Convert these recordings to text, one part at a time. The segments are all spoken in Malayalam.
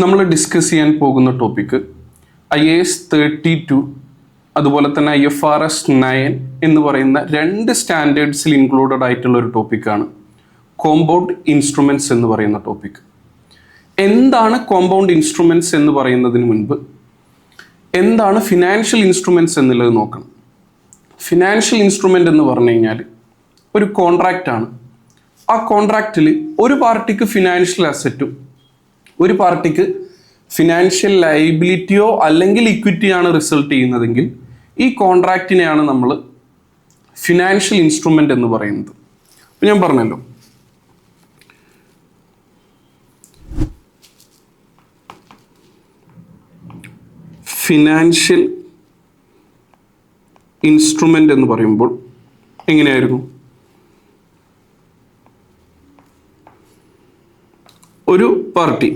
നമ്മൾ ഡിസ്കസ് ചെയ്യാൻ പോകുന്ന ടോപ്പിക്ക് IAS 32 അതുപോലെ തന്നെ IFRS 9 എന്ന് പറയുന്ന രണ്ട് സ്റ്റാൻഡേർഡ്സിൽ ഇൻക്ലൂഡഡ് ആയിട്ടുള്ള ഒരു ടോപ്പിക്കാണ് കോമ്പൗണ്ട് ഇൻസ്ട്രുമെൻറ്റ്സ് എന്ന് പറയുന്ന ടോപ്പിക്. എന്താണ് കോമ്പൗണ്ട് ഇൻസ്ട്രുമെൻറ്റ്സ് എന്ന് പറയുന്നതിന് മുൻപ് എന്താണ് ഫിനാൻഷ്യൽ ഇൻസ്ട്രുമെൻറ്റ്സ് എന്നുള്ളത് നോക്കണം. ഫിനാൻഷ്യൽ ഇൻസ്ട്രുമെൻ്റ് എന്ന് പറഞ്ഞു കഴിഞ്ഞാൽ ഒരു കോൺട്രാക്റ്റാണ്. ആ കോൺട്രാക്റ്റിൽ ഒരു പാർട്ടിക്ക് ഫിനാൻഷ്യൽ അസറ്റും ഒരു പാർട്ടിക്ക് ഫിനാൻഷ്യൽ ലയബിലിറ്റിയോ അല്ലെങ്കിൽ ഇക്വിറ്റിയാണ് റിസൾട്ട് ചെയ്യുന്നതെങ്കിൽ ഈ കോൺട്രാക്റ്റിനെയാണ് നമ്മൾ ഫിനാൻഷ്യൽ ഇൻസ്ട്രുമെൻ്റ് എന്ന് പറയുന്നത്. അപ്പോൾ ഞാൻ പറഞ്ഞല്ലോ, ഫിനാൻഷ്യൽ ഇൻസ്ട്രുമെൻ്റ് എന്ന് പറയുമ്പോൾ എങ്ങനെയായിരുന്നു? ഒരു party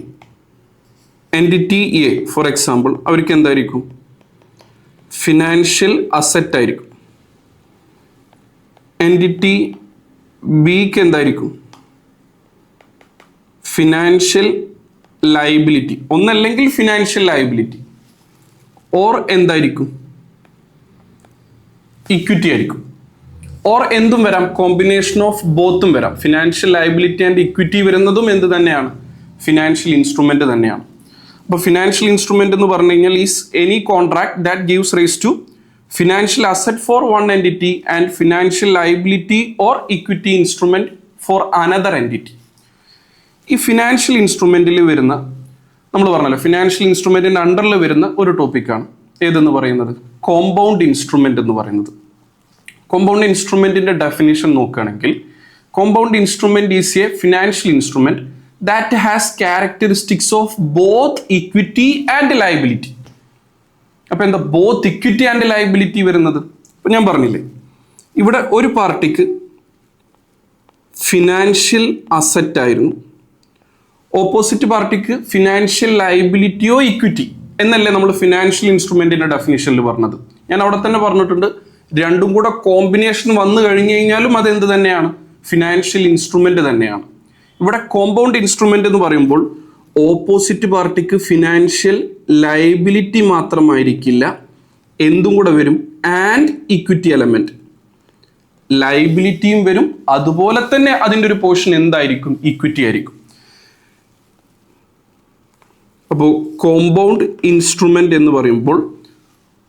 entity A for example, അവർക്ക് എന്തായിരിക്കും? ഫിനാൻഷ്യൽ അസറ്റ് ആയിരിക്കും. എൻറ്റിറ്റി ബിക്ക് എന്തായിരിക്കും? ഫിനാൻഷ്യൽ ലയബിലിറ്റി, ഒന്നല്ലെങ്കിൽ ഫിനാൻഷ്യൽ ലയബിലിറ്റി ഓർ എന്തായിരിക്കും? ഇക്വിറ്റി ആയിരിക്കും. ഓർ എന്തും വരാം, കോമ്പിനേഷൻ ഓഫ് ബോത്തും വരാം. ഫിനാൻഷ്യൽ ലയബിലിറ്റി ആൻഡ് ഇക്വിറ്റി വരുന്നതും എന്ത് തന്നെയാണ്? ഫിനാൻഷ്യൽ ഇൻസ്ട്രുമെന്റ് തന്നെയാണ്. അപ്പോൾ ഫിനാൻഷ്യൽ ഇൻസ്ട്രുമെന്റ് എന്ന് പറഞ്ഞു കഴിഞ്ഞാൽ is any contract that gives rise to financial asset for one entity and financial liability or equity instrument for another entity. ഈ ഫിനാൻഷ്യൽ ഇൻസ്ട്രുമെന്റിൽ വരുന്ന, നമ്മൾ പറഞ്ഞല്ലോ ഫിനാൻഷ്യൽ ഇൻസ്ട്രുമെന്റിന്റെ അണ്ടറിൽ വരുന്ന ഒരു ടോപ്പിക്കാണ് ഏതെന്ന് പറയുന്നത്? കോമ്പൗണ്ട് ഇൻസ്ട്രുമെന്റ് എന്ന് പറയുന്നത്. കോമ്പൗണ്ട് ഇൻസ്ട്രുമെന്റിന്റെ ഡെഫിനിഷൻ നോക്കുകയാണെങ്കിൽ, compound instrument is A financial instrument that has characteristics of both equity and liability. അപ്പൊ എന്താ ബോത്ത് ഇക്വിറ്റി ആൻഡ് ലയബിലിറ്റി വരുന്നത്? ഇപ്പൊ ഞാൻ പറഞ്ഞില്ലേ, ഇവിടെ ഒരു പാർട്ടിക്ക് ഫിനാൻഷ്യൽ അസറ്റ് ആയിരുന്നു, ഓപ്പോസിറ്റ് പാർട്ടിക്ക് ഫിനാൻഷ്യൽ ലയബിലിറ്റിയോ ഇക്വിറ്റി എന്നല്ലേ നമ്മൾ ഫിനാൻഷ്യൽ ഇൻസ്ട്രുമെന്റിന്റെ ഡെഫിനിഷനിൽ പറഞ്ഞത്. ഞാൻ അവിടെ തന്നെ പറഞ്ഞിട്ടുണ്ട്, രണ്ടും കൂടെ കോമ്പിനേഷൻ വന്നു കഴിഞ്ഞു കഴിഞ്ഞാലും അത് എന്ത് തന്നെയാണ്? ഫിനാൻഷ്യൽ ഇൻസ്ട്രുമെന്റ് തന്നെയാണ്. ഇവിടെ കോമ്പൗണ്ട് ഇൻസ്ട്രുമെന്റ് എന്ന് പറയുമ്പോൾ ഓപ്പോസിറ്റ് പാർട്ടിക്ക് ഫിനാൻഷ്യൽ ലയബിലിറ്റി മാത്രമായിരിക്കില്ല, എന്തും കൂടെ വരും, ആൻഡ് ഇക്വിറ്റി എലമെന്റ്. ലയബിലിറ്റിയും വരും, അതുപോലെ തന്നെ അതിൻ്റെ ഒരു പോർഷൻ എന്തായിരിക്കും? ഇക്വിറ്റി ആയിരിക്കും. അപ്പോൾ കോമ്പൗണ്ട് ഇൻസ്ട്രുമെന്റ് എന്ന് പറയുമ്പോൾ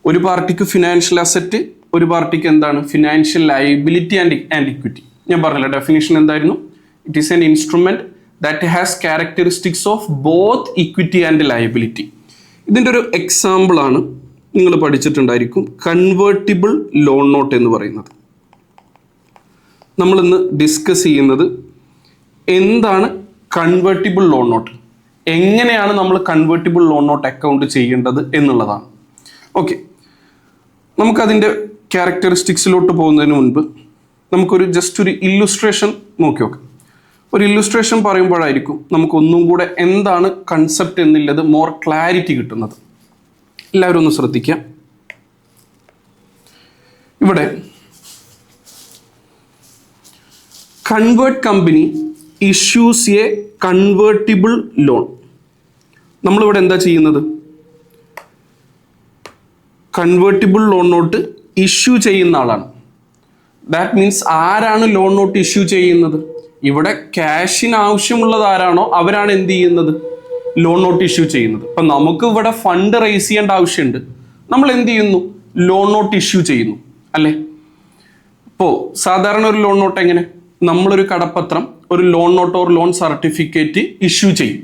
ഒരു പാർട്ടിക്ക് ഫിനാൻഷ്യൽ അസറ്റ്, ഒരു പാർട്ടിക്ക് എന്താണ്? Financial liability and equity. ഞാൻ പറഞ്ഞില്ല ഡെഫിനിഷൻ എന്തായിരുന്നു? It is N instrument that has characteristics of both equity and liability. ഇതിൻ്റെ ഒരു എക്സാമ്പിൾ ആണ് നിങ്ങൾ പഠിച്ചിട്ടുണ്ടായിരിക്കും, കൺവേർട്ടിബിൾ ലോൺ നോട്ട് എന്ന് പറയുന്നത്. നമ്മളിന്ന് ഡിസ്കസ് ചെയ്യുന്നത് എന്താണ് കൺവേർട്ടിബിൾ ലോൺ നോട്ട്, എങ്ങനെയാണ് നമ്മൾ കൺവേർട്ടിബിൾ ലോൺ നോട്ട് അക്കൗണ്ട് ചെയ്യേണ്ടത് എന്നുള്ളതാണ്. ഓക്കെ, നമുക്കതിൻ്റെ ക്യാരക്ടറിസ്റ്റിക്സിലോട്ട് പോകുന്നതിന് മുൻപ് നമുക്കൊരു ജസ്റ്റ് ഒരു ഇല്ലുസ്ട്രേഷൻ നോക്കി നോക്കാം. ഒരു ഇല്ലുസ്ട്രേഷൻ പറയുമ്പോഴായിരിക്കും നമുക്ക് ഒന്നും കൂടെ എന്താണ് കൺസെപ്റ്റ് എന്നുള്ളത് മോർ ക്ലാരിറ്റി കിട്ടുന്നത്. എല്ലാവരും ഒന്ന് ശ്രദ്ധിക്കാം. ഇവിടെ convert company issues A convertible loan. നമ്മളിവിടെ എന്താ ചെയ്യുന്നത്? കൺവേർട്ടിബിൾ ലോൺ നോട്ട് ഇഷ്യൂ ചെയ്യുന്ന ആളാണ്. ദാറ്റ് മീൻസ് ആരാണ് ലോൺ നോട്ട് ഇഷ്യൂ ചെയ്യുന്നത്? ഇവിടെ ക്യാഷിന് ആവശ്യമുള്ളത് ആരാണോ അവരാണ് എന്ത് ചെയ്യുന്നത്? ലോൺ നോട്ട് ഇഷ്യൂ ചെയ്യുന്നത്. അപ്പം നമുക്ക് ഇവിടെ ഫണ്ട് റേസ് ചെയ്യേണ്ട ആവശ്യമുണ്ട്, നമ്മൾ എന്ത് ചെയ്യുന്നു? ലോൺ നോട്ട് ഇഷ്യൂ ചെയ്യുന്നു, അല്ലേ? ഇപ്പോൾ സാധാരണ ഒരു ലോൺ നോട്ട് എങ്ങനെ? നമ്മളൊരു കടപ്പത്രം, ഒരു loan note or loan certificate issue ചെയ്യും.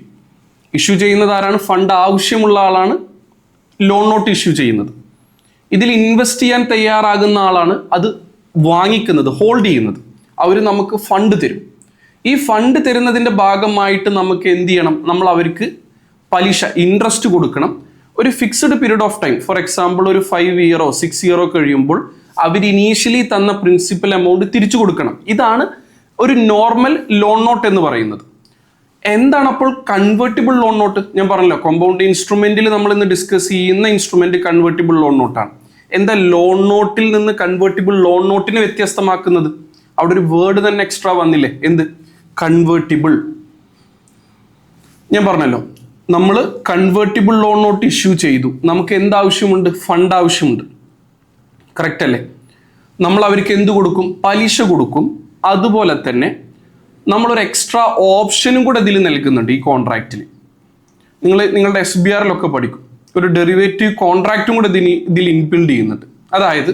ഇഷ്യൂ ചെയ്യുന്നത് ആരാണ്? ഫണ്ട് ആവശ്യമുള്ള ആളാണ് ലോൺ നോട്ട് ഇഷ്യൂ ചെയ്യുന്നത്. ഇതിൽ ഇൻവെസ്റ്റ് ചെയ്യാൻ തയ്യാറാകുന്ന ആളാണ് അത് വാങ്ങിക്കുന്നത്, ഹോൾഡ് ചെയ്യുന്നത്. അവർ നമുക്ക് ഫണ്ട് തരും. ഈ ഫണ്ട് തരുന്നതിൻ്റെ ഭാഗമായിട്ട് നമുക്ക് എന്ത് ചെയ്യണം? നമ്മൾ അവർക്ക് പലിശ, ഇൻട്രസ്റ്റ് കൊടുക്കണം. ഒരു fixed period of time, for example ഒരു 5 ഇയറോ 6 ഇയറോ കഴിയുമ്പോൾ അവർ ഇനീഷ്യലി തന്ന പ്രിൻസിപ്പൽ എമൗണ്ട് തിരിച്ചു കൊടുക്കണം. ഇതാണ് ഒരു നോർമൽ ലോൺ നോട്ട് എന്ന് പറയുന്നത്. എന്താണ് അപ്പോൾ കൺവേർട്ടിബിൾ ലോൺ നോട്ട്? ഞാൻ പറഞ്ഞല്ലോ, കോമ്പൗണ്ട് ഇൻസ്ട്രുമെന്റിൽ നമ്മൾ ഇന്ന് ഡിസ്കസ് ചെയ്യുന്ന ഇൻസ്ട്രുമെന്റ് കൺവേർട്ടിബിൾ ലോൺ നോട്ടാണ്. എന്താ ലോൺ നോട്ടിൽ നിന്ന് കൺവേർട്ടിബിൾ ലോൺ നോട്ടിനെ വ്യത്യസ്തമാക്കുന്നത്? അവിടെ ഒരു വേർഡ് തന്നെ എക്സ്ട്രാ വന്നില്ലേ, എന്ത്? കൺവേർട്ടിബിൾ. ഞാൻ പറഞ്ഞല്ലോ, നമ്മൾ കൺവേർട്ടിബിൾ ലോൺ നോട്ട് ഇഷ്യൂ ചെയ്തു. നമുക്ക് എന്താവശ്യമുണ്ട്? ഫണ്ട് ആവശ്യമുണ്ട്. കറക്റ്റ് അല്ലേ? നമ്മൾ അവർക്ക് എന്ത് കൊടുക്കും? പലിശ കൊടുക്കും. അതുപോലെ തന്നെ നമ്മളൊരു എക്സ്ട്രാ ഓപ്ഷനും കൂടെ ഇതിൽ നൽകുന്നുണ്ട്. ഈ കോൺട്രാക്റ്റിൽ നിങ്ങളുടെ SBRലൊക്കെ പഠിക്കും, ഒരു ഡെറിവേറ്റീവ് കോൺട്രാക്റ്റും കൂടെ ഇതിൽ ഇൻബിൽഡ് ചെയ്യുന്നുണ്ട്. അതായത്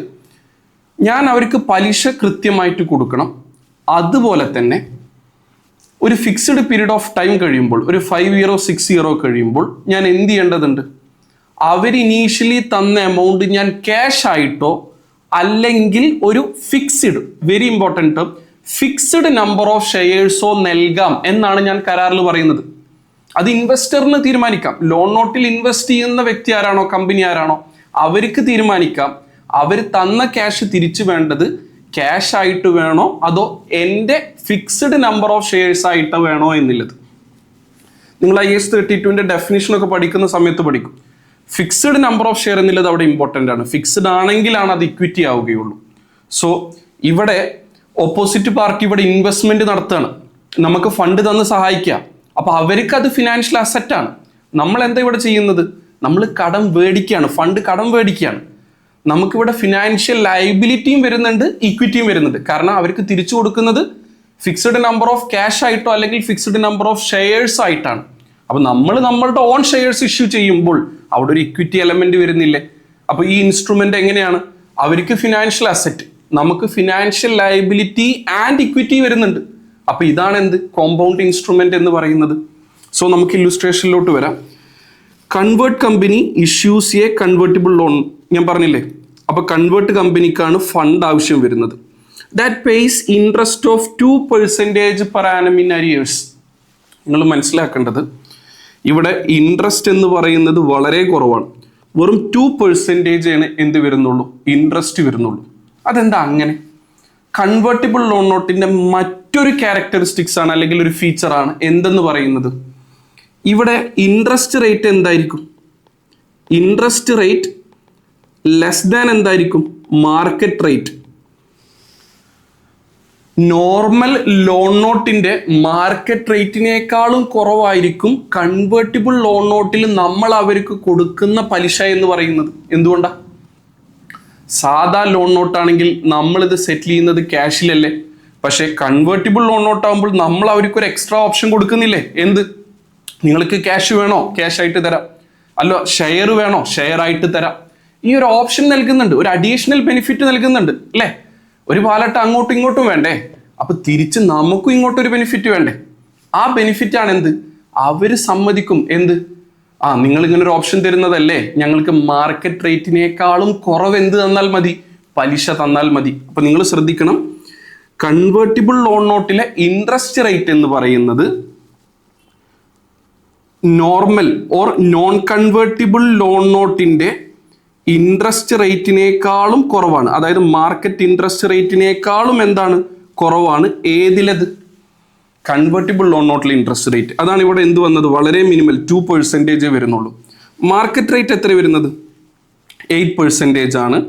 ഞാൻ അവർക്ക് പലിശ കൃത്യമായിട്ട് കൊടുക്കണം. അതുപോലെ തന്നെ ഒരു ഫിക്സ്ഡ് പീരീഡ് ഓഫ് ടൈം കഴിയുമ്പോൾ, ഒരു 5 ഇയറോ 6 ഇയറോ കഴിയുമ്പോൾ ഞാൻ എന്ത് ചെയ്യേണ്ടതുണ്ട്? അവർ ഇനീഷ്യലി തന്ന എമൗണ്ട് ഞാൻ ക്യാഷ് ആയിട്ടോ അല്ലെങ്കിൽ ഒരു fixed, very important term, fixed number of ഷെയർസോ നൽകാം എന്നാണ് ഞാൻ കരാറിൽ പറയുന്നത്. അത് ഇൻവെസ്റ്ററിന് തീരുമാനിക്കാം. ലോൺ നോട്ടിൽ ഇൻവെസ്റ്റ് ചെയ്യുന്ന വ്യക്തി ആരാണോ, കമ്പനി ആരാണോ, അവർക്ക് തീരുമാനിക്കാം അവർ തന്ന ക്യാഷ് തിരിച്ചു വേണ്ടത് ക്യാഷ് ആയിട്ട് വേണോ അതോ എൻ്റെ ഫിക്സ്ഡ് നമ്പർ ഓഫ് ഷെയർസ് ആയിട്ട് വേണോ എന്നുള്ളത്. നിങ്ങൾ IAS 32ന്റെ ഡെഫിനിഷനൊക്കെ പഠിക്കുന്ന സമയത്ത് പഠിക്കും. ഫിക്സ്ഡ് നമ്പർ ഓഫ് ഷെയർ എന്നുള്ളത് അവിടെ ഇമ്പോർട്ടൻ്റ് ആണ്. ഫിക്സ്ഡ് ആണെങ്കിലാണ് അത് ഇക്വിറ്റി ആവുകയുള്ളൂ. സോ ഇവിടെ ഓപ്പോസിറ്റ് പാർട്ടി ഇവിടെ ഇൻവെസ്റ്റ്മെന്റ് നടത്തുകയാണ്, നമുക്ക് ഫണ്ട് തന്ന് സഹായിക്കുക. അപ്പൊ അവർക്ക് അത് ഫിനാൻഷ്യൽ അസറ്റാണ്. നമ്മൾ എന്താ ഇവിടെ ചെയ്യുന്നത്? നമ്മൾ കടം മേടിക്കുകയാണ്, ഫണ്ട് കടം മേടിക്കുകയാണ്. നമുക്കിവിടെ ഫിനാൻഷ്യൽ ലയബിലിറ്റിയും വരുന്നുണ്ട്, ഇക്വിറ്റിയും വരുന്നുണ്ട്. കാരണം അവർക്ക് തിരിച്ചു കൊടുക്കുന്നത് ഫിക്സ്ഡ് നമ്പർ ഓഫ് ക്യാഷ് ആയിട്ടോ അല്ലെങ്കിൽ ഫിക്സ്ഡ് നമ്പർ ഓഫ് ഷെയർസ് ആയിട്ടാണ്. അപ്പൊ നമ്മൾ നമ്മളുടെ ഓൺ ഷെയർസ് ഇഷ്യൂ ചെയ്യുമ്പോൾ അവിടെ ഒരു ഇക്വിറ്റി എലമെന്റ് വരുന്നില്ലേ? അപ്പൊ ഈ ഇൻസ്ട്രുമെന്റ് എങ്ങനെയാണ്? അവർക്ക് ഫിനാൻഷ്യൽ അസറ്റ്, നമുക്ക് ഫിനാൻഷ്യൽ ലയബിലിറ്റി ആൻഡ് ഇക്വിറ്റി വരുന്നുണ്ട്. അപ്പൊ ഇതാണ് എന്ത്? കോമ്പൗണ്ട് ഇൻസ്ട്രുമെന്റ് എന്ന് പറയുന്നത്. സോ നമുക്ക് ഇല്ലുസ്ട്രേഷനിലോട്ട് വരാം. Convert company issues A convertible loan. ഞാൻ പറഞ്ഞില്ലേ, അപ്പൊ കൺവേർട്ട് കമ്പനിക്കാണ് ഫണ്ട് ആവശ്യം വരുന്നത്. That pays interest of 2% per annum in arrears. നിങ്ങൾ മനസ്സിലാക്കേണ്ടത് ഇവിടെ ഇൻട്രസ്റ്റ് എന്ന് പറയുന്നത് വളരെ കുറവാണ്. വെറും 2% എന്ത് വരുന്നുള്ളൂ? ഇൻട്രസ്റ്റ് വരുന്നുള്ളൂ. അതെന്താ അങ്ങനെ? കൺവേർട്ടിബിൾ ലോൺ നോട്ടിന്റെ മറ്റൊരു ക്യാരക്ടറിസ്റ്റിക്സ് ആണ് അല്ലെങ്കിൽ ഒരു ഫീച്ചർ ആണ് എന്തെന്ന് പറയുന്നത്. ഇവിടെ ഇൻട്രസ്റ്റ് റേറ്റ് എന്തായിരിക്കും? ഇൻട്രസ്റ്റ് റേറ്റ് ലെസ് ദാൻ എന്തായിരിക്കും? Market rate. നോർമൽ ലോൺ നോട്ടിന്റെ മാർക്കറ്റ് റേറ്റിനേക്കാളും കുറവായിരിക്കും കൺവേർട്ടിബിൾ ലോൺ നോട്ടിൽ നമ്മൾ അവർക്ക് കൊടുക്കുന്ന പലിശ എന്ന് പറയുന്നത്. എന്തുകൊണ്ടാ? സാധാ ലോൺ നോട്ടാണെങ്കിൽ നമ്മളിത് സെറ്റിൽ ചെയ്യുന്നത് ക്യാഷിലല്ലേ. പക്ഷെ കൺവേർട്ടിബിൾ ലോൺ നോട്ട് ആകുമ്പോൾ നമ്മൾ അവർക്ക് ഒരു എക്സ്ട്രാ ഓപ്ഷൻ കൊടുക്കുന്നില്ലേ? എന്ത്? നിങ്ങൾക്ക് ക്യാഷ് വേണോ? ക്യാഷ് ആയിട്ട് തരാം. അല്ലോ ഷെയർ വേണോ? ഷെയർ ആയിട്ട് തരാം. ഈ ഒരു ഓപ്ഷൻ നൽകുന്നുണ്ട്, ഒരു അഡീഷണൽ ബെനിഫിറ്റ് നൽകുന്നുണ്ട് അല്ലേ? ഒരു പാലട്ട് അങ്ങോട്ടും ഇങ്ങോട്ടും വേണ്ടേ? അപ്പൊ തിരിച്ച് നമുക്കും ഇങ്ങോട്ടൊരു ബെനിഫിറ്റ് വേണ്ടേ? ആ ബെനിഫിറ്റ് ആണ് എന്ത്? അവര് സമ്മതിക്കും. എന്ത്? നിങ്ങൾ ഇങ്ങനെ ഒരു ഓപ്ഷൻ തരുന്നതല്ലേ, ഞങ്ങൾക്ക് മാർക്കറ്റ് റേറ്റിനേക്കാളും കുറവ് എന്ത് തന്നാൽ മതി? പലിശ തന്നാൽ മതി. അപ്പൊ നിങ്ങൾ ശ്രദ്ധിക്കണം, കൺവേർട്ടിബിൾ ലോൺ നോട്ടിലെ ഇൻട്രസ്റ്റ് റേറ്റ് എന്ന് പറയുന്നത് normal or non convertible loan നോട്ടിന്റെ ഇൻട്രസ്റ്റ് റേറ്റിനേക്കാളും കുറവാണ്. അതായത് മാർക്കറ്റ് ഇൻട്രസ്റ്റ് റേറ്റിനേക്കാളും എന്താണ്? കുറവാണ്. ഏതിലത്? കൺവേർട്ടിബിൾ ലോൺ നോട്ടിലെ ഇൻട്രസ്റ്റ് റേറ്റ്. അതാണ് ഇവിടെ എന്ത് വന്നത്? വളരെ മിനിമൽ 2% വരുന്നുള്ളൂ. മാർക്കറ്റ് റേറ്റ് എത്ര വരുന്നത്? 8% ആണ്.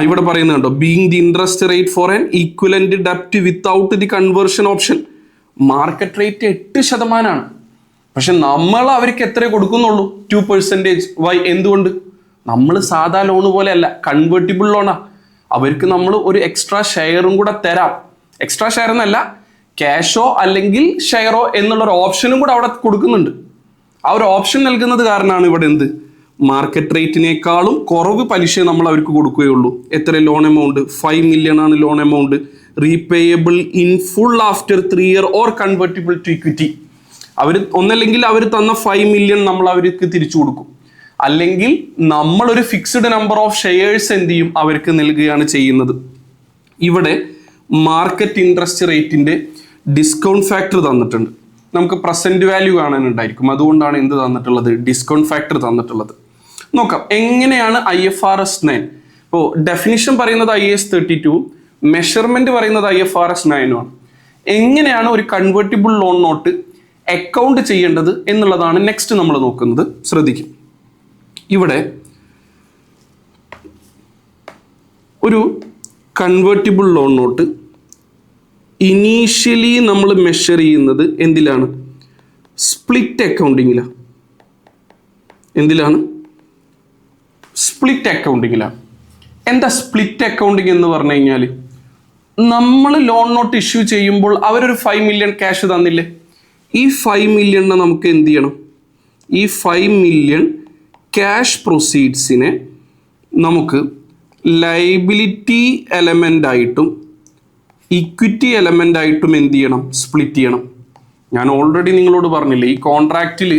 ഇവിടെ പറയുന്നുണ്ടോ? Being the interest rate for an equivalent ഡെപ്റ്റ് without the conversion option. Market rate 8%. പക്ഷെ നമ്മൾ അവർക്ക് എത്ര കൊടുക്കുന്നുള്ളൂ? 2%. വൈ? എന്തുകൊണ്ട്? നമ്മൾ സാധാ ലോൺ പോലെ അല്ല, കൺവേർട്ടിബിൾ ലോണാ. അവർക്ക് നമ്മൾ ഒരു എക്സ്ട്രാ ഷെയറും കൂടെ തരാം. എക്സ്ട്രാ ഷെയർ എന്നല്ല, ക്യാഷോ അല്ലെങ്കിൽ ഷെയറോ എന്നുള്ള ഒരു ഓപ്ഷനും കൂടെ അവിടെ കൊടുക്കുന്നുണ്ട്. ആ ഒരു ഓപ്ഷൻ നൽകുന്നത് കാരണമാണ് ഇവിടെ എന്ത്? മാർക്കറ്റ് റേറ്റിനേക്കാളും കുറവ് പലിശ നമ്മൾ അവർക്ക് കൊടുക്കുകയുള്ളൂ. എത്ര ലോൺ എമൗണ്ട്? 5 million ആണ് loan amount. Repayable in full after 3 years or convertible to equity. ഒന്നല്ലെങ്കിൽ അവർ തന്ന 5 million നമ്മൾ അവർക്ക് തിരിച്ചു കൊടുക്കും, അല്ലെങ്കിൽ നമ്മളൊരു ഫിക്സ്ഡ് നമ്പർ ഓഫ് ഷെയർസ് എന്ത് ചെയ്യും? അവർക്ക് നൽകുകയാണ് ചെയ്യുന്നത്. ഇവിടെ മാർക്കറ്റ് ഇൻട്രസ്റ്റ് റേറ്റിന്റെ ഡിസ്കൗണ്ട് ഫാക്ടർ തന്നിട്ടുണ്ട്. നമുക്ക് പ്രസന്റ് വാല്യൂ കാണാനുണ്ടായിരിക്കും, അതുകൊണ്ടാണ് എന്ത് തന്നിട്ടുള്ളത്? ഡിസ്കൗണ്ട് ഫാക്ടർ തന്നിട്ടുള്ളത്. നോക്കാം എങ്ങനെയാണ് IFRS 9. ഇപ്പോൾ ഡെഫിനിഷൻ പറയുന്നത് IAS 32, മെഷർമെന്റ് പറയുന്നത് IFRS 9 ആണ്. എങ്ങനെയാണ് ഒരു കൺവേർട്ടിബിൾ ലോൺ നോട്ട് അക്കൗണ്ട് ചെയ്യേണ്ടത് എന്നുള്ളതാണ് നെക്സ്റ്റ് നമ്മൾ നോക്കുന്നത്. ശ്രദ്ധിക്കും, ഇവിടെ ഒരു കൺവേർട്ടിബിൾ ലോൺ നോട്ട് ഇനീഷ്യലി നമ്മൾ മെഷർ ചെയ്യുന്നത് എന്തിലാണ്? സ്പ്ലിറ്റ് അക്കൗണ്ടിങ്ങിലാണ്. എന്തിലാണ്? സ്പ്ലിറ്റ് അക്കൗണ്ടിങ്ങിലാണ്. എന്താ സ്പ്ലിറ്റ് അക്കൗണ്ടിങ് എന്ന് പറഞ്ഞു കഴിഞ്ഞാൽ, നമ്മൾ ലോൺ നോട്ട് ഇഷ്യൂ ചെയ്യുമ്പോൾ അവരൊരു 5 മില്യൺ ക്യാഷ് തന്നില്ലേ, ഈ 5 മില്യണിനെ നമുക്ക് എന്ത് ചെയ്യണം? ഈ 5 മില്യൺ ക്യാഷ് പ്രൊസീഡ്സിനെ നമുക്ക് ലൈബിലിറ്റി എലമെൻ്റ് ആയിട്ടും ഇക്വിറ്റി എലമെൻ്റ് ആയിട്ടും എന്ത് ചെയ്യണം? സ്പ്ലിറ്റ് ചെയ്യണം. ഞാൻ ഓൾറെഡി നിങ്ങളോട് പറഞ്ഞില്ലേ, ഈ കോൺട്രാക്റ്റിൽ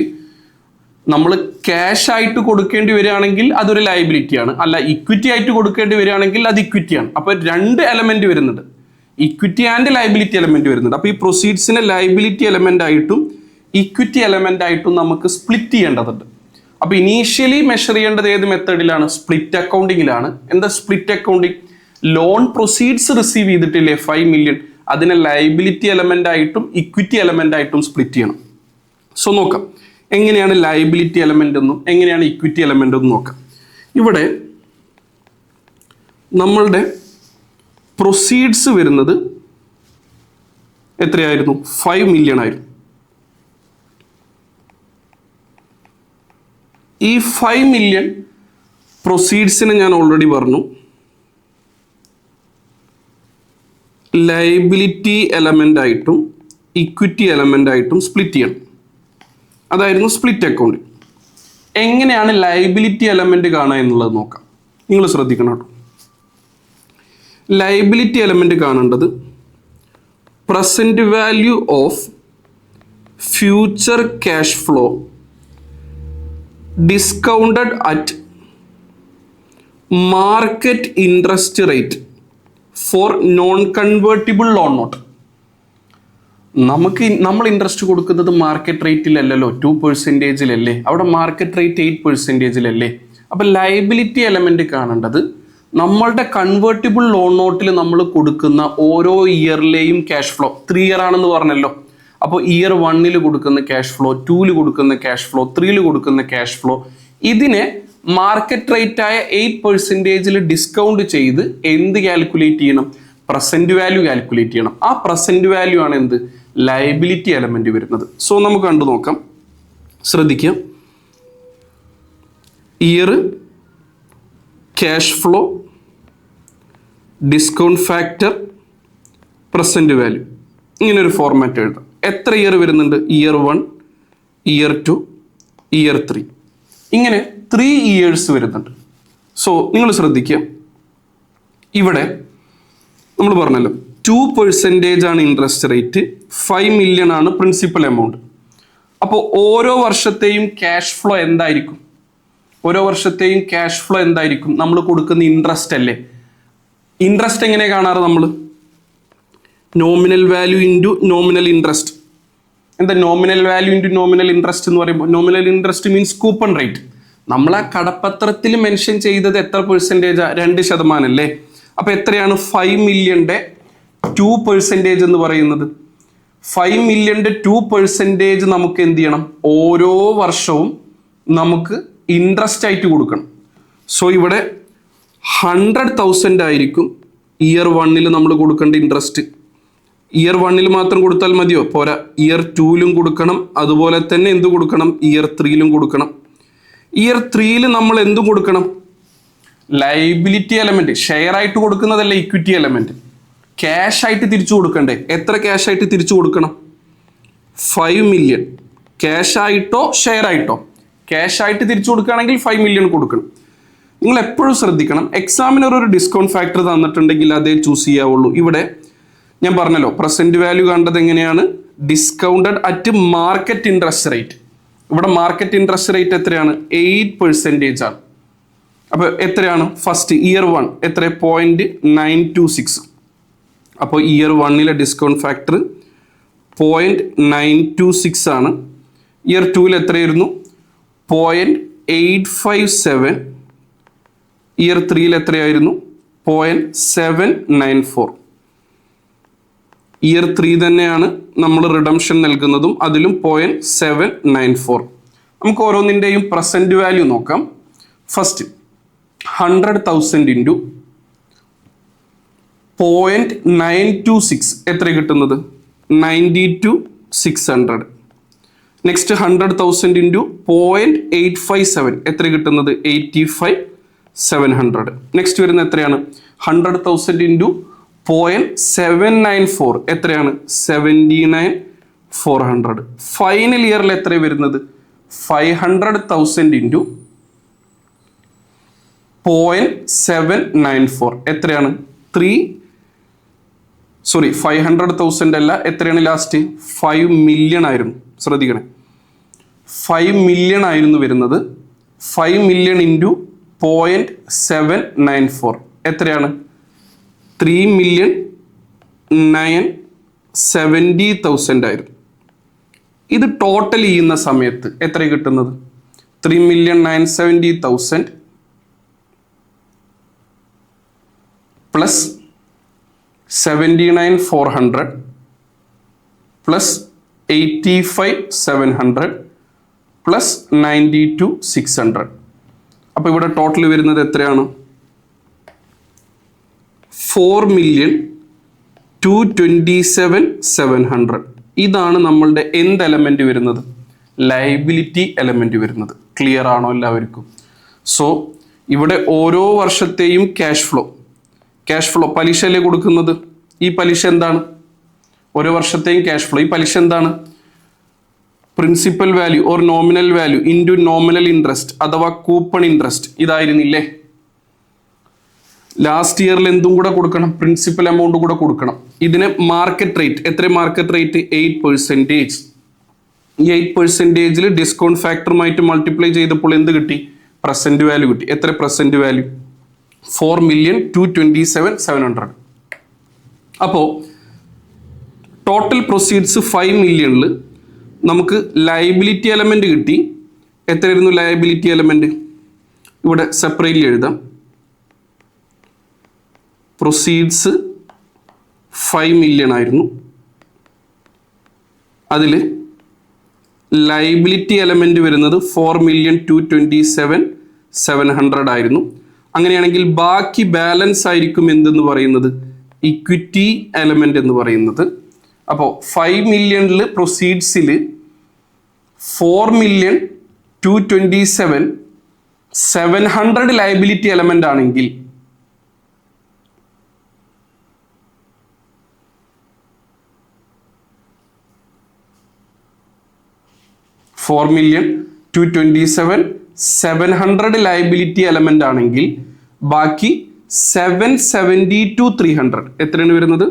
നമ്മൾ ക്യാഷ് ആയിട്ട് കൊടുക്കേണ്ടി വരികയാണെങ്കിൽ അതൊരു ലയബിലിറ്റിയാണ്, അല്ല ഇക്വിറ്റി ആയിട്ട് കൊടുക്കേണ്ടി വരികയാണെങ്കിൽ അത് ഇക്വിറ്റിയാണ്. അപ്പോൾ 2 എലമെന്റ് വരുന്നുണ്ട്, ഇക്വിറ്റി ആൻഡ് ലയബിലിറ്റി എലമെന്റ് വരുന്നുണ്ട്. അപ്പോൾ ഈ പ്രൊസീഡ്സിനെ ലയബിലിറ്റി എലമെന്റ് ആയിട്ടും ഇക്വിറ്റി എലമെന്റ് ആയിട്ടും നമുക്ക് സ്പ്ലിറ്റ് ചെയ്യേണ്ടതുണ്ട്. അപ്പോൾ ഇനീഷ്യലി മെഷർ ചെയ്യേണ്ടത് ഏത് മെത്തേഡിലാണ്? സ്പ്ലിറ്റ് അക്കൗണ്ടിങ്ങിലാണ്. എന്താ split accounting? Loan proceeds receive ചെയ്തിട്ടില്ലേ 5 മില്യൺ, അതിനെ ലയബിലിറ്റി എലമെന്റ് ആയിട്ടും ഇക്വിറ്റി എലമെന്റ് ആയിട്ടും സ്പ്ലിറ്റ് ചെയ്യണം. സോ നോക്കാം എങ്ങനെയാണ് ലയബിലിറ്റി എലമെന്റ് എന്നും എങ്ങനെയാണ് ഇക്വിറ്റി എലമെന്റ് എന്നും നോക്കാം. ഇവിടെ നമ്മളുടെ പ്രൊസീഡ്സ് വരുന്നത് എത്രയായിരുന്നു? 5 മില്യൺ ആയിരുന്നു. ഈ 5 മില്യൺ പ്രൊസീഡ്സിനെ ഞാൻ ഓൾറെഡി പറഞ്ഞു ലയബിലിറ്റി എലമെന്റ് ആയിട്ടും ഇക്വിറ്റി എലമെന്റ് ആയിട്ടും സ്പ്ലിറ്റ് ചെയ്യണം. അതായിരുന്നു സ്പ്ലിറ്റ് അക്കൗണ്ട്. എങ്ങനെയാണ് ലയബിലിറ്റി എലമെന്റ് കാണുക എന്നുള്ളത് നോക്കാം. നിങ്ങൾ ശ്രദ്ധിക്കണം കേട്ടോ. ലയബിലിറ്റി എലമെന്റ് കാണേണ്ടത് present value of future cash flow discounted at market interest rate for non convertible loan note. നമ്മൾ ഇൻട്രസ്റ്റ് കൊടുക്കുന്നത് മാർക്കറ്റ് റേറ്റിലല്ലല്ലോ, 2%, അവിടെ മാർക്കറ്റ് റേറ്റ് 8%. അപ്പം ലയബിലിറ്റി എലമെന്റ് കാണേണ്ടത് നമ്മളുടെ കൺവേർട്ടിബിൾ ലോൺ നോട്ടിൽ നമ്മൾ കൊടുക്കുന്ന ഓരോ ഇയറിലെയും ക്യാഷ് ഫ്ലോ 3 ഇയർ ആണെന്ന് പറഞ്ഞല്ലോ. അപ്പോൾ ഇയർ 1 കൊടുക്കുന്ന ക്യാഷ് ഫ്ലോ, 2 കൊടുക്കുന്ന ക്യാഷ് ഫ്ലോ, 3 കൊടുക്കുന്ന ക്യാഷ് ഫ്ലോ, ഇതിനെ മാർക്കറ്റ് റേറ്റ് ആയ 8% ഡിസ്കൗണ്ട് ചെയ്ത് എന്ത് കാൽക്കുലേറ്റ് ചെയ്യണം? പ്രസന്റ് വാല്യൂ കാൽക്കുലേറ്റ് ചെയ്യണം. ആ പ്രസന്റ് വാല്യൂ ആണ് എന്ത്? ലയബിലിറ്റി എലമെന്റ് വരുന്നത്. സോ നമുക്ക് കണ്ടു നോക്കാം. ശ്രദ്ധിക്കാം. Year, cash flow, discount factor, present value, ഇങ്ങനെ ഒരു ഫോർമാറ്റ് എഴുതാം. എത്ര ഇയർ വരുന്നുണ്ട്? ഇയർ 1, ഇയർ 2, ഇയർ 3, ഇങ്ങനെ 3 ഇയേഴ്സ് വരുന്നുണ്ട്. സോ നിങ്ങൾ ശ്രദ്ധിക്കുക, ഇവിടെ നമ്മൾ പറഞ്ഞല്ലോ 2% ആണ് ഇൻട്രസ്റ്റ് റേറ്റ്, 5 മില്യൺ ആണ് പ്രിൻസിപ്പൽ എമൗണ്ട്. അപ്പോൾ ഓരോ വർഷത്തെയും ക്യാഷ് ഫ്ലോ എന്തായിരിക്കും? ഓരോ വർഷത്തെയും ക്യാഷ് ഫ്ലോ എന്തായിരിക്കും? നമ്മൾ കൊടുക്കുന്ന ഇൻട്രസ്റ്റ് അല്ലേ. ഇൻട്രസ്റ്റ് എങ്ങനെ കാണാറ് നമ്മൾ? Nominal value into nominal interest. എന്താ nominal value into nominal interest എന്ന് പറയുമ്പോൾ? Nominal interest means coupon rate. നമ്മൾ ആ കടപ്പത്രത്തിൽ മെൻഷൻ ചെയ്തത് എത്ര പെർസെൻറ്റേജാ? 2% അല്ലേ. അപ്പോൾ എത്രയാണ് 5 മില്യൻ്റെ 2% എന്ന് പറയുന്നത്? 5 മില്യൻ്റെ 2% നമുക്ക് എന്ത് ചെയ്യണം? ഓരോ വർഷവും നമുക്ക് ഇൻട്രസ്റ്റ് ആയിട്ട് കൊടുക്കണം. സോ ഇവിടെ 100,000 ആയിരിക്കും ഇയർ 1 നമ്മൾ കൊടുക്കേണ്ട ഇൻട്രസ്റ്റ്. ഇയർ 1 മാത്രം കൊടുത്താൽ മതിയോ? പോരാ, ഇയർ 2 കൊടുക്കണം. അതുപോലെ തന്നെ എന്ത് കൊടുക്കണം? ഇയർ 3 കൊടുക്കണം. ഇയർ 3 നമ്മൾ എന്തും കൊടുക്കണം? Liability element. ഷെയർ ആയിട്ട് കൊടുക്കുന്നതല്ല ഇക്വിറ്റി എലമെന്റ്. ക്യാഷ് ആയിട്ട് തിരിച്ചു കൊടുക്കണ്ടേ? എത്ര ക്യാഷ് ആയിട്ട് തിരിച്ചു കൊടുക്കണം? 5 മില്യൺ. ക്യാഷ് ആയിട്ടോ ഷെയർ ആയിട്ടോ? ക്യാഷ് ആയിട്ട് തിരിച്ചു കൊടുക്കുകയാണെങ്കിൽ 5 മില്യൺ കൊടുക്കണം. നിങ്ങൾ എപ്പോഴും ശ്രദ്ധിക്കണം, എക്സാമിനർ ഒരു ഡിസ്കൗണ്ട് ഫാക്ടർ തന്നിട്ടുണ്ടെങ്കിൽ അതേ ചൂസ് ചെയ്യാവുള്ളൂ. ഇവിടെ ഞാൻ പറഞ്ഞല്ലോ പ്രസന്റ് വാല്യൂ കണ്ടത് എങ്ങനെയാണ്? Discounted at market interest rate. ഇവിടെ മാർക്കറ്റ് ഇൻട്രസ്റ്റ് റേറ്റ് എത്രയാണ്? 8% ആണ്. അപ്പോൾ എത്രയാണ്? ഫസ്റ്റ് ഇയർ 1 എത്ര? 0.926. അപ്പോൾ ഇയർ 1 ഡിസ്കൗണ്ട് ഫാക്ടർ 0.926 ആണ്. ഇയർ 2 എത്രയായിരുന്നു? 0.857. ഇയർ 3 എത്രയായിരുന്നു? 0.794. ഇയർ 3 തന്നെയാണ് നമ്മൾ റിഡംഷൻ നൽകുന്നതും, അതിലും 0.794. നമുക്ക് ഓരോന്നിൻ്റെയും പ്രസന്റ് വാല്യൂ നോക്കാം. ഫസ്റ്റ് 100,000 ഇൻറ്റു 0.926 എത്ര കിട്ടുന്നത്? 92,600. നെക്സ്റ്റ് 100,000 ഇൻറ്റു 0.857 എത്ര കിട്ടുന്നത് 85,700. നെക്സ്റ്റ് വരുന്ന എത്രയാണ് 100,000 ഇൻറ്റു 0.794 എത്രയാണ് 79,400. ഫൈനൽ ഇയറിൽ എത്ര വരുന്നത് 500,000 ഇൻറ്റു 0.794 എത്രയാണ് 500,000 അല്ല, എത്രയാണ് ലാസ്റ്റ് 5 മില്യൺ ആയിരുന്നു. ശ്രദ്ധിക്കണേ, 5 മില്യൺ ആയിരുന്നു വരുന്നത്. 5 മില്യൺ ഇൻറ്റു 0.794 എത്രയാണ് 3,970,000 ആയിരുന്നു. ഇത് ടോട്ടൽ ചെയ്യുന്ന സമയത്ത് എത്ര കിട്ടുന്നത് 3,970,000 പ്ലസ് 79,400 പ്ലസ് 85,700 പ്ലസ് 92,600. അപ്പോൾ ഇവിടെ ടോട്ടൽ വരുന്നത് എത്രയാണ് 4,227,700. ഇതാണ് നമ്മളുടെ എന്ത് എലമെന്റ് വരുന്നത് ലയബിലിറ്റി എലമെന്റ് വരുന്നത്. ക്ലിയർ ആണോ എല്ലാവർക്കും? സോ ഇവിടെ ഓരോ വർഷത്തെയും ക്യാഷ് ഫ്ലോ പലിശയല്ലേ കൊടുക്കുന്നത്. ഈ പലിശ എന്താണ് ഓരോ വർഷത്തെയും ക്യാഷ് ഫ്ലോ. ഈ പലിശ എന്താണ് principal value or nominal value into nominal interest അഥവാ കൂപ്പൺ ഇൻട്രസ്റ്റ്. ഇതായിരുന്നില്ലേ ലാസ്റ്റ് ഇയറിൽ എന്തും കൂടെ കൊടുക്കണം പ്രിൻസിപ്പൽ എമൗണ്ട് കൂടെ കൊടുക്കണം. ഇതിന് മാർക്കറ്റ് റേറ്റ് എത്ര മാർക്കറ്റ് റേറ്റ് 8%. ഈ 8%ൽ ഡിസ്കൗണ്ട് ഫാക്ടറുമായിട്ട് മൾട്ടിപ്ലൈ ചെയ്തപ്പോൾ എന്ത് കിട്ടി പ്രസന്റ് വാല്യൂ കിട്ടി. എത്ര പ്രസന്റ് വാല്യൂ 4,227,700. അപ്പോൾ ടോട്ടൽ പ്രൊസീഡ്സ് 5 മില്യണിൽ നമുക്ക് ലയബിലിറ്റി എലമെന്റ് കിട്ടി. എത്രയായിരുന്നു ലയബിലിറ്റി എലമെന്റ് ഇവിടെ സെപ്പറേറ്റ്ലി എഴുതാം. പ്രൊസീഡ്സ് 5 മില്യൺ ആയിരുന്നു. അതിൽ ലയബിലിറ്റി എലമെന്റ് വരുന്നത് 4,227,700 ആയിരുന്നു. അങ്ങനെയാണെങ്കിൽ ബാക്കി ബാലൻസ് ആയിരിക്കും എന്തെന്ന് പറയുന്നത് ഇക്വിറ്റി എലമെന്റ് എന്ന് പറയുന്നത്. അപ്പോൾ 5 മില്യണിൽ പ്രൊസീഡ്സിൽ 4,227,700 ലയബിലിറ്റി എലമെന്റ് ആണെങ്കിൽ 4,227,700 ലയബിലിറ്റി എലമെന്റ് ആണെങ്കിൽ ബാക്കി 772,300 എത്രയാണ് വരുന്നത്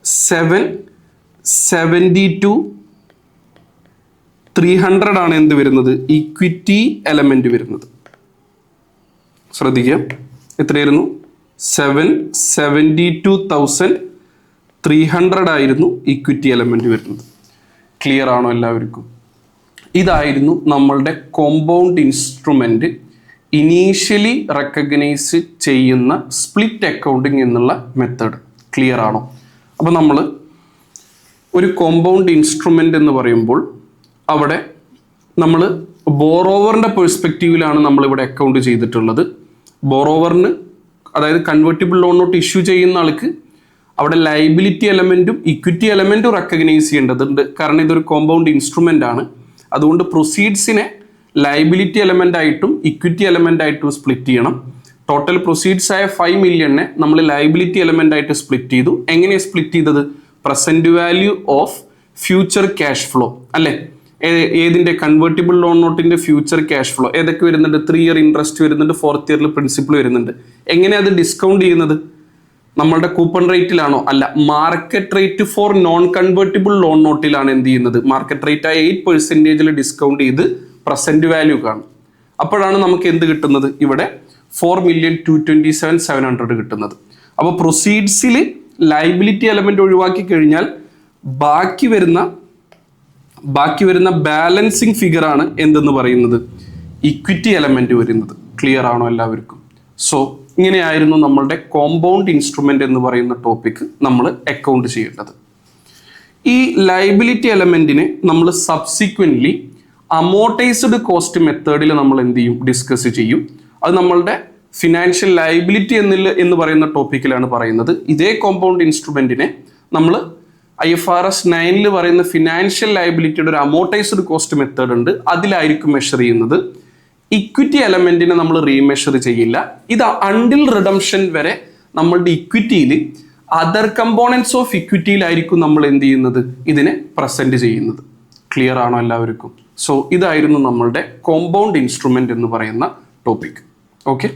772,300 ആണ് എന്ത് വരുന്നത് ഇക്വിറ്റി എലമെന്റ് വരുന്നത്. ശ്രദ്ധിക്കുക എത്രയായിരുന്നു 772,300 ആയിരുന്നു ഇക്വിറ്റി എലമെന്റ് വരുന്നത്. ക്ലിയർ ആണോ എല്ലാവർക്കും? ഇതായിരുന്നു നമ്മളുടെ കോമ്പൗണ്ട് ഇൻസ്ട്രുമെന്റ് ഇനീഷ്യലി റെക്കഗ്നൈസ് ചെയ്യുന്ന സ്പ്ലിറ്റ് അക്കൗണ്ടിങ് എന്നുള്ള മെത്തേഡ്. ക്ലിയർ ആണോ? അപ്പോൾ നമ്മൾ ഒരു കോമ്പൗണ്ട് ഇൻസ്ട്രുമെന്റ് എന്ന് പറയുമ്പോൾ അവിടെ നമ്മൾ ബോറോവറിന്റെ പെർസ്പെക്റ്റീവിലാണ് നമ്മളിവിടെ അക്കൗണ്ട് ചെയ്തിട്ടുള്ളത്. ബോറോവറിന് അതായത് കൺവേർട്ടിബിൾ ലോൺ നോട്ട് ഇഷ്യൂ ചെയ്യുന്ന ആൾക്ക് അവിടെ ലയബിലിറ്റി എലമെന്റും ഇക്വിറ്റി എലമെന്റും റെക്കഗ്നൈസ് ചെയ്യേണ്ടതുണ്ട്. കാരണം ഇതൊരു കോമ്പൗണ്ട് ഇൻസ്ട്രുമെന്റ് ആണ്. അതുകൊണ്ട് പ്രൊസീഡ്സിനെ ലയബിലിറ്റി എലമെന്റ് ആയിട്ടും ഇക്വിറ്റി എലമെന്റ് ആയിട്ടും സ്പ്ലിറ്റ് ചെയ്യണം. ടോട്ടൽ പ്രൊസീഡ്സ് ആയ 5 മില്യണിനെ നമ്മൾ ലയബിലിറ്റി എലമെന്റ് ആയിട്ട് സ്പ്ലിറ്റ് ചെയ്തു. എങ്ങനെയാണ് സ്പ്ലിറ്റ് ചെയ്തത്? Present value of future cash flow അല്ലെ. ഏതിന്റെ കൺവേർട്ടിബിൾ ലോൺ നോട്ടിന്റെ ഫ്യൂച്ചർ ക്യാഷ് ഫ്ലോ ഏതൊക്കെ വരുന്നുണ്ട്? 3 ഇയർ ഇൻട്രസ്റ്റ് വരുന്നുണ്ട്, 4th ഇയറിൽ പ്രിൻസിപ്പൽ വരുന്നുണ്ട്. എങ്ങനെയാണ് അത് ഡിസ്കൗണ്ട് ചെയ്യുന്നത്? നമ്മളുടെ കൂപ്പൺ റേറ്റിലാണോ? അല്ല, market rate for non convertible loan നോട്ടിലാണ് എന്ത് ചെയ്യുന്നത് മാർക്കറ്റ് റേറ്റ് ആയ 8% ഡിസ്കൗണ്ട് ചെയ്ത് പ്രസന്റ് വാല്യൂ കാണും. അപ്പോഴാണ് നമുക്ക് എന്ത് കിട്ടുന്നത് ഇവിടെ 4,227,700 കിട്ടുന്നത്. അപ്പോൾ പ്രൊസീഡ്സിൽ ലയബിലിറ്റി എലമെന്റ് ഒഴിവാക്കി കഴിഞ്ഞാൽ ബാക്കി വരുന്ന ബാലൻസിങ് ഫിഗർ ആണ് എന്തെന്ന് പറയുന്നത് ഇക്വിറ്റി എലമെന്റ് വരുന്നത്. ക്ലിയർ ആണോ എല്ലാവർക്കും? സോ ഇങ്ങനെയായിരുന്നു നമ്മളുടെ കോമ്പൗണ്ട് ഇൻസ്ട്രുമെന്റ് എന്ന് പറയുന്ന ടോപ്പിക് നമ്മൾ അക്കൗണ്ട് ചെയ്യേണ്ടത്. ഈ ലയബിലിറ്റി എലമെന്റിനെ നമ്മൾ സബ്സിക്വന്റ്ലി അമോർട്ടൈസ്ഡ് കോസ്റ്റ് മെത്തേഡിൽ നമ്മൾ എന്ത് ചെയ്യും ഡിസ്കസ് ചെയ്യും. അത് നമ്മളുടെ ഫിനാൻഷ്യൽ ലയബിലിറ്റി എന്ന് പറയുന്ന ടോപ്പിക്കിലാണ് പറയുന്നത്. ഇതേ കോമ്പൗണ്ട് ഇൻസ്ട്രുമെന്റിനെ നമ്മൾ IFRS 9 പറയുന്ന ഫിനാൻഷ്യൽ ലയബിലിറ്റിയുടെ ഒരു അമോർട്ടൈസ്ഡ് കോസ്റ്റ് മെത്തേഡ് ഉണ്ട്, അതിലായിരിക്കും മെഷർ ചെയ്യുന്നത്. ഇക്വിറ്റി എലമെന്റിനെ നമ്മൾ റീമെഷർ ചെയ്യില്ല. ഇത് അണ്ടിൽ റിഡംഷൻ വരെ നമ്മളുടെ ഇക്വിറ്റിയിൽ അതർ കമ്പോണൻസ് ഓഫ് ഇക്വിറ്റിയിലായിരിക്കും നമ്മൾ എന്ത് ചെയ്യുന്നത്, ഇതിനെ പ്രസന്റ് ചെയ്യുന്നത്. ക്ലിയർ ആണോ എല്ലാവർക്കും? സോ ഇതായിരുന്നു നമ്മളുടെ കോമ്പൗണ്ട് ഇൻസ്ട്രുമെന്റ് എന്ന് പറയുന്ന ടോപ്പിക്. Okay,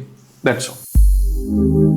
that's all.